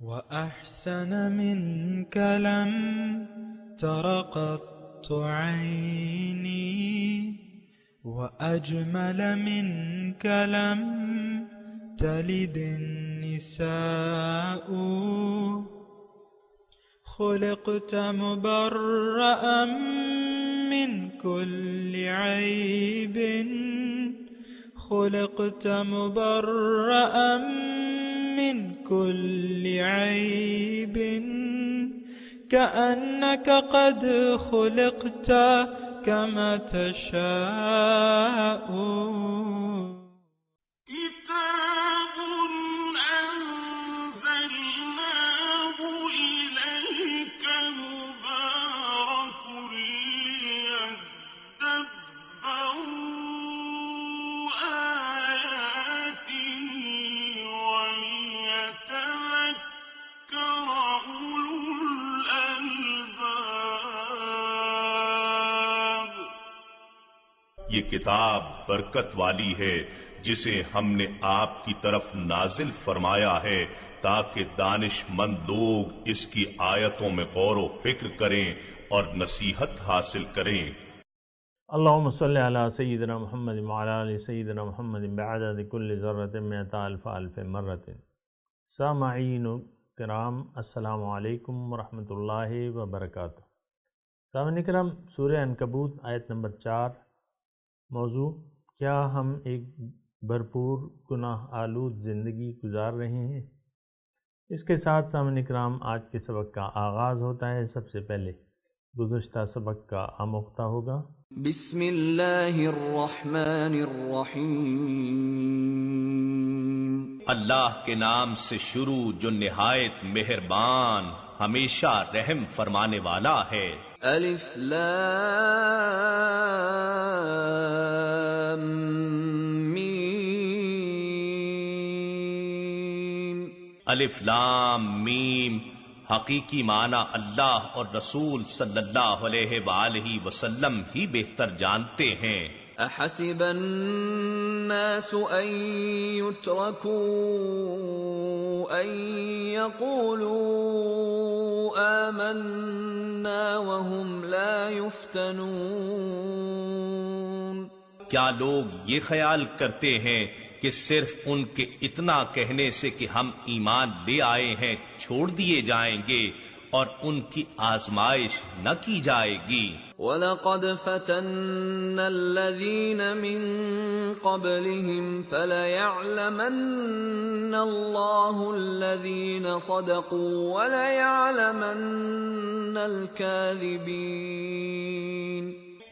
وأحسن منك لم تر قط عيني وأجمل منك لم تلد النساء خلقت مبرأ من كل عيب خلقت مبرأ من كل عيب كأنك قد خلقت كما تشاء كتاب أنزلناه إليك مبارك ليدبروا آياته وليتذكر أولو الألباب۔ یہ کتاب برکت والی ہے جسے ہم نے آپ کی طرف نازل فرمایا ہے تاکہ دانش مند لوگ اس کی آیتوں میں غور و فکر کریں اور نصیحت حاصل کریں۔ اللہم صلی علی سیدنا محمد وعلی آل سیدنا محمد بعدد کل ذرۃ مئۃ الف الف مرۃ۔ سامعین کرام، السلام علیکم ورحمۃ اللہ وبرکاتہ۔ سامعین کرام، سورہ عنکبوت آیت نمبر 4۔ موضوع: کیا ہم ایک بھرپور گناہ آلود زندگی گزار رہے ہیں؟ اس کے ساتھ سامعین کرام آج کے سبق کا آغاز ہوتا ہے۔ سب سے پہلے گزشتہ سبق کا آموختہ ہوگا۔ بسم اللہ الرحمن الرحیم۔ اللہ کے نام سے شروع جو نہایت مہربان ہمیشہ رحم فرمانے والا ہے۔ الف لام میم۔ الف لام میم حقیقی معنی اللہ اور رسول صلی اللہ علیہ وآلہ وسلم ہی بہتر جانتے ہیں۔ احسب الناس ان يتركوا ان يقولوا آمنا وهم لا يفتنون۔ کیا لوگ یہ خیال کرتے ہیں کہ صرف ان کے اتنا کہنے سے کہ ہم ایمان لے آئے ہیں چھوڑ دیے جائیں گے اور ان کی آزمائش نہ کی جائے گی؟ وَلَقَدْ فَتَنَّا الَّذِينَ مِن قَبْلِهِمْ فَلَيَعْلَمَنَّ اللَّهُ الَّذِينَ صَدَقُوا وَلَيَعْلَمَنَّ الْكَاذِبِينَ۔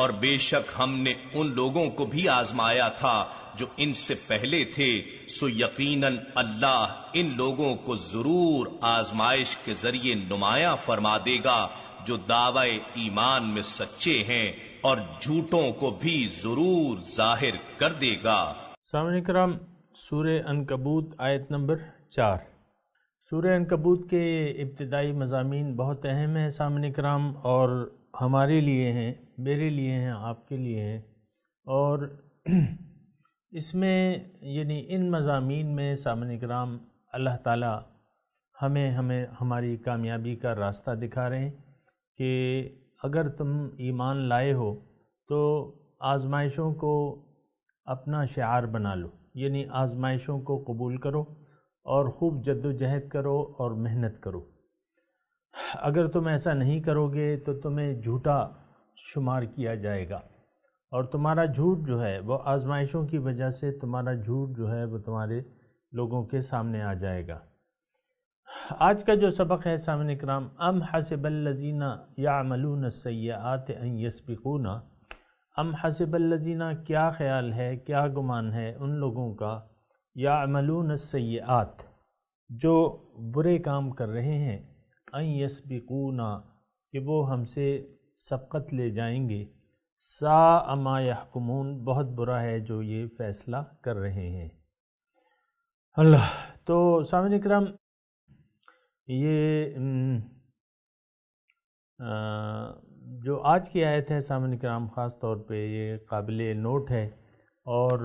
اور بے شک ہم نے ان لوگوں کو بھی آزمایا تھا جو ان سے پہلے تھے، سو یقیناً اللہ ان لوگوں کو ضرور آزمائش کے ذریعے نمایاں فرما دے گا جو دعوی ایمان میں سچے ہیں، اور جھوٹوں کو بھی ضرور ظاہر کر دے گا۔ سامعین کرام، سورہ عنکبوت آیت نمبر 4۔ سورہ عنکبوت کے ابتدائی مضامین بہت اہم ہیں سامعین کرام، اور ہمارے لیے ہیں، میرے لیے ہیں، آپ کے لیے ہیں، اور اس میں یعنی ان مضامین میں سامعین کرام اللہ تعالی ہمیں ہماری کامیابی کا راستہ دکھا رہے ہیں کہ اگر تم ایمان لائے ہو تو آزمائشوں کو اپنا شعار بنا لو، یعنی آزمائشوں کو قبول کرو اور خوب جد و جہد کرو اور محنت کرو۔ اگر تم ایسا نہیں کرو گے تو تمہیں جھوٹا شمار کیا جائے گا، اور تمہارا جھوٹ جو ہے وہ آزمائشوں کی وجہ سے تمہارا جھوٹ جو ہے وہ تمہارے لوگوں کے سامنے آ جائے گا۔ آج کا جو سبق ہے سامعین اکرام، ام حسب الذین یعملون السیئات ان یسبقونا۔ ام حسب الذین، کیا خیال ہے، کیا گمان ہے ان لوگوں کا، یعملون السیئات، جو برے کام کر رہے ہیں، ان یسبقونا، کہ وہ ہم سے سبقت لے جائیں گے، ساء ما یحکمون، بہت برا ہے جو یہ فیصلہ کر رہے ہیں۔ اللہ، تو سامعین اکرام یہ جو آج کی آیت ہے سامعین کرام، خاص طور پہ یہ قابل نوٹ ہے، اور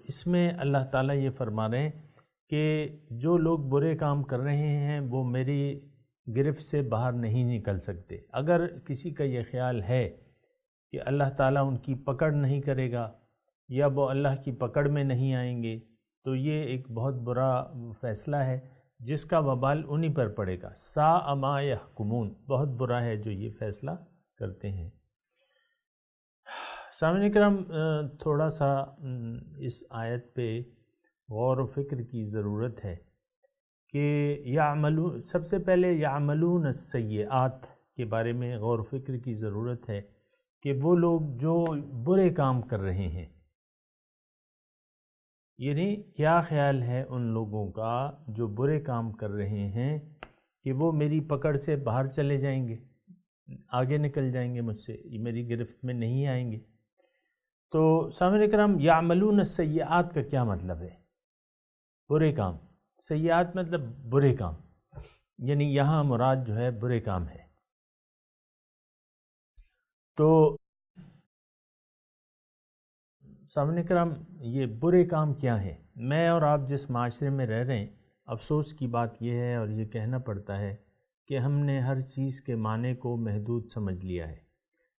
اس میں اللہ تعالیٰ یہ فرما رہے ہیں کہ جو لوگ برے کام کر رہے ہیں وہ میری گرفت سے باہر نہیں نکل سکتے۔ اگر کسی کا یہ خیال ہے کہ اللہ تعالیٰ ان کی پکڑ نہیں کرے گا یا وہ اللہ کی پکڑ میں نہیں آئیں گے، تو یہ ایک بہت برا فیصلہ ہے جس کا وبال انہی پر پڑے گا۔ ساء ما یحکمون، بہت برا ہے جو یہ فیصلہ کرتے ہیں۔ سامعین کرام، تھوڑا سا اس آیت پہ غور و فکر کی ضرورت ہے کہ یعملون، سب سے پہلے یعملون السیئات کے بارے میں غور و فکر کی ضرورت ہے کہ وہ لوگ جو برے کام کر رہے ہیں، یعنی کیا خیال ہے ان لوگوں کا جو برے کام کر رہے ہیں کہ وہ میری پکڑ سے باہر چلے جائیں گے، آگے نکل جائیں گے مجھ سے، یہ میری گرفت میں نہیں آئیں گے۔ تو سامعین کرام، یعملون السیئات کا کیا مطلب ہے؟ برے کام، سیئات مطلب برے کام، یعنی یہاں مراد جو ہے برے کام ہے۔ تو سامعین کرام، یہ برے کام کیا ہیں؟ میں اور آپ جس معاشرے میں رہ رہے ہیں، افسوس کی بات یہ ہے اور یہ کہنا پڑتا ہے کہ ہم نے ہر چیز کے معنی کو محدود سمجھ لیا ہے۔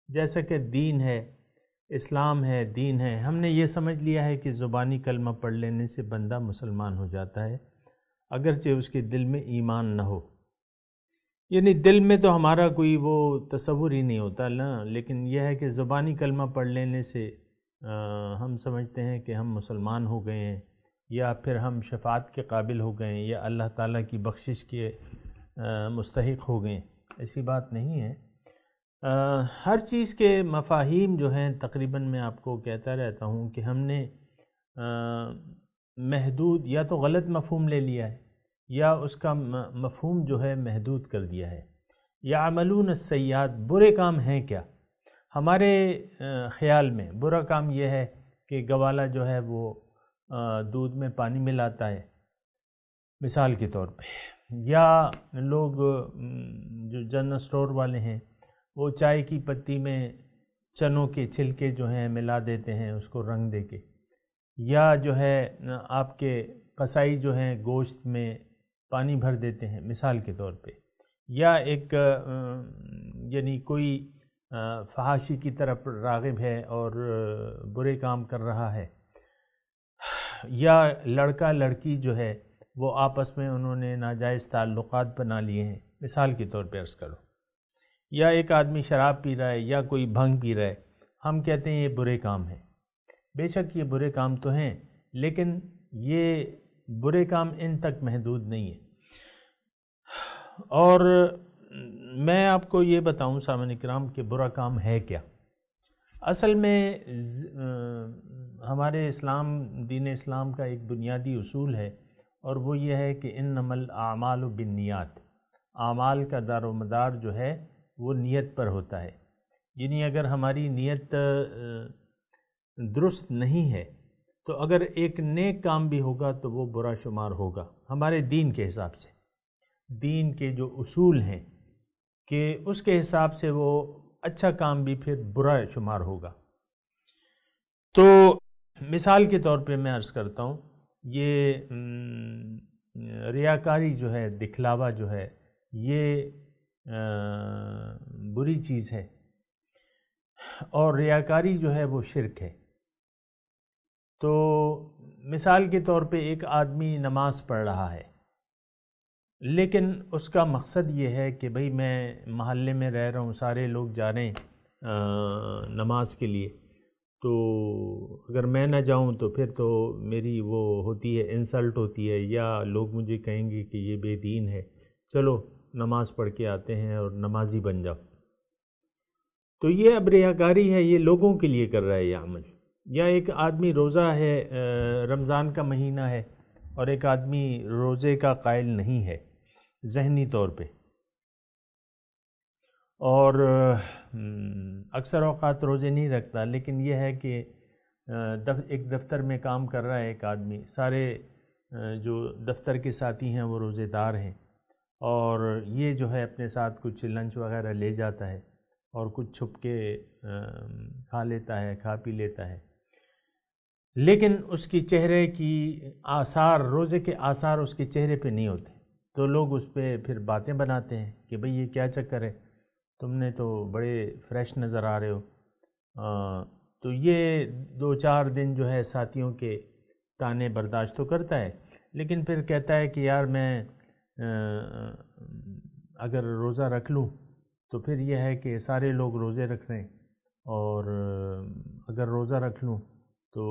جیسا کہ دین ہے، اسلام ہے، دین ہے، ہم نے یہ سمجھ لیا ہے کہ زبانی کلمہ پڑھ لینے سے بندہ مسلمان ہو جاتا ہے، اگرچہ اس کے دل میں ایمان نہ ہو۔ یعنی دل میں تو ہمارا کوئی وہ تصور ہی نہیں ہوتا نا، لیکن یہ ہے کہ زبانی کلمہ پڑھ لینے سے ہم سمجھتے ہیں کہ ہم مسلمان ہو گئے ہیں، یا پھر ہم شفاعت کے قابل ہو گئے ہیں، یا اللہ تعالیٰ کی بخشش کے مستحق ہو گئے ہیں۔ ایسی بات نہیں ہے۔ ہر چیز کے مفاہیم جو ہیں، تقریباً میں آپ کو کہتا رہتا ہوں کہ ہم نے محدود یا تو غلط مفہوم لے لیا ہے یا اس کا مفہوم جو ہے محدود کر دیا ہے۔ یعملون السیئات، برے کام ہیں کیا؟ ہمارے خیال میں برا کام یہ ہے کہ گوالا جو ہے وہ دودھ میں پانی ملاتا ہے، مثال کے طور پہ، یا لوگ جو جنرل سٹور والے ہیں وہ چائے کی پتی میں چنوں کے چھلکے جو ہیں ملا دیتے ہیں اس کو رنگ دے کے، یا جو ہے آپ کے قصائی جو ہیں گوشت میں پانی بھر دیتے ہیں مثال کے طور پہ، یا ایک یعنی کوئی فحاشی کی طرف راغب ہے اور برے کام کر رہا ہے، یا لڑکا لڑکی جو ہے وہ آپس میں انہوں نے ناجائز تعلقات بنا لیے ہیں مثال کے طور پہ عرض کرو، یا ایک آدمی شراب پی رہا ہے یا کوئی بھنگ پی رہا ہے، ہم کہتے ہیں یہ برے کام ہیں۔ بے شک یہ برے کام تو ہیں، لیکن یہ برے کام ان تک محدود نہیں ہے۔ اور میں آپ کو یہ بتاؤں سامعین کرام کہ برا کام ہے کیا؟ اصل میں ہمارے اسلام، دین اسلام کا ایک بنیادی اصول ہے، اور وہ یہ ہے کہ انما الاعمال بالنیات، اعمال کا دار و مدار جو ہے وہ نیت پر ہوتا ہے۔ یعنی اگر ہماری نیت درست نہیں ہے تو اگر ایک نیک کام بھی ہوگا تو وہ برا شمار ہوگا ہمارے دین کے حساب سے، دین کے جو اصول ہیں کہ اس کے حساب سے وہ اچھا کام بھی پھر برا شمار ہوگا۔ تو مثال کے طور پہ میں عرض کرتا ہوں، یہ ریاکاری جو ہے، دکھلاوا جو ہے، یہ بری چیز ہے، اور ریاکاری جو ہے وہ شرک ہے۔ تو مثال کے طور پہ ایک آدمی نماز پڑھ رہا ہے، لیکن اس کا مقصد یہ ہے کہ بھئی میں محلے میں رہ رہا ہوں، سارے لوگ جا رہے ہیں نماز کے لیے، تو اگر میں نہ جاؤں تو پھر تو میری وہ ہوتی ہے، انسلٹ ہوتی ہے، یا لوگ مجھے کہیں گے کہ یہ بے دین ہے، چلو نماز پڑھ کے آتے ہیں اور نمازی بن جاؤ۔ تو یہ اب ریاکاری ہے، یہ لوگوں کے لیے کر رہا ہے یہ عمل۔ یا ایک آدمی روزہ ہے، رمضان کا مہینہ ہے، اور ایک آدمی روزے کا قائل نہیں ہے ذہنی طور پہ، اور اکثر اوقات روزے نہیں رکھتا، لیکن یہ ہے کہ ایک دفتر میں کام کر رہا ہے ایک آدمی، سارے جو دفتر کے ساتھی ہیں وہ روزے دار ہیں، اور یہ جو ہے اپنے ساتھ کچھ لنچ وغیرہ لے جاتا ہے اور کچھ چھپ کے کھا لیتا ہے، کھا پی لیتا ہے، لیکن اس کی چہرے کی آثار، روزے کے آثار اس کے چہرے پہ نہیں ہوتے، تو لوگ اس پہ پھر باتیں بناتے ہیں کہ بھئی یہ کیا چکر ہے، تم نے تو بڑے فریش نظر آ رہے ہو۔ تو یہ 2-4 دن جو ہے ساتھیوں کے تانے برداشت تو کرتا ہے، لیکن پھر کہتا ہے کہ یار میں اگر روزہ رکھ لوں تو پھر یہ ہے کہ سارے لوگ روزے رکھ رہے ہیں، اور اگر روزہ رکھ لوں تو